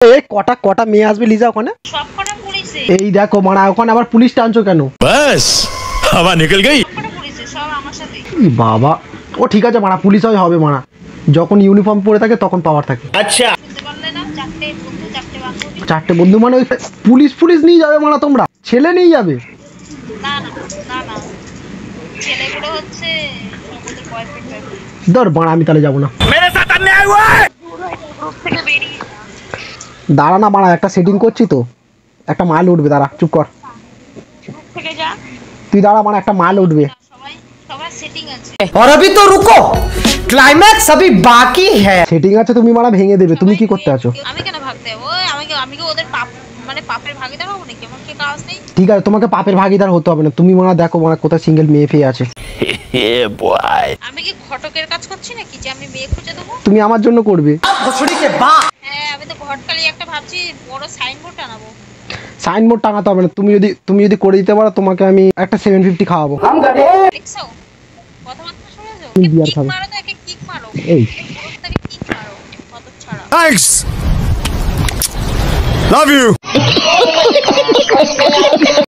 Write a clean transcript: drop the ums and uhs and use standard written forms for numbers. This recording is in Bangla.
এই কটা কটা মেয়ে আসবে লিজা ওখানে? সবকটা পুলিশে। এই দেখো মারা ওখানে আবার পুলিশ টানছো কেন? বাস হাওয়া নিকল গই। সবকটা পুলিশে, সব আমার সাথে। বাবা ও ঠিক আছে মারা, পুলিশ হবে মারা, যখন ইউনিফর্ম পরে থাকে তখন পাওয়ার থাকে। আচ্ছা শুনতে পারলে না? চারটে বন্ধু, চারটে বান্ধবী। চারটে বন্ধু মানে ওই পুলিশ পুলিশ নিয়ে যাবে মারা? তোমরা ছেলে নিয়ে যাবে? না না না না, ছেলেগুলো হচ্ছে ওদের বয়ফ্রেন্ড। ধর মারা আমি তাহলে যাবো না। গ্রুপ থেকে বেরিয়ে দাঁড়া না মারা, একটা সেটিং করছি তো, একটা মাল উঠবে, দাঁড়া চুপ কর। গ্রুপ থেকে যা। তুই দাঁড়া মারা, একটা মাল উঠবে। সবাই সবার সেটিং আছে। और अभी तो रुको, क्लाइमैक्स अभी बाकी है। সেটিং আছে, তুমি মারা ভেঙে দেবে। তুমি কি করতে আছো? আমি কেন ভাগতে যাবো? আমি কি ওদের পাপ মানে পাপের ভাগিদার হবো নাকি? আমার কি কাজ নেই? ঠিক আছে, তোমাকে পাপের ভাগিদার হতে হবে না। তুমি মারা দেখো মারা কোথায় সিঙ্গেল মেয়ে ফেয়ে আছে। আমি কি ঘটকের কাজ করছি নাকি যে আমি মেয়ে খুঁজে দেবো? তুমি আমার জন্য করবে। भोसड़ी के बाप। হ্যাঁ, আমি তো ঘটকালি একটা ভাবছি বড় সাইনবোর্ড টানাবো। সাইনবোর্ড টাঙাতে হবে না। তুমি যদি করে দিতে পারো তোমাকে আমি একটা 750 খাওয়াবো। দেখছো কথাবার্তা শুনেছো? তুমি বিয়ার কিক খাবে। মারো তো, একে কিক মারো। এই গ্রুপ থেকে কিক মারো, কত ছাড়া। Thanks love you.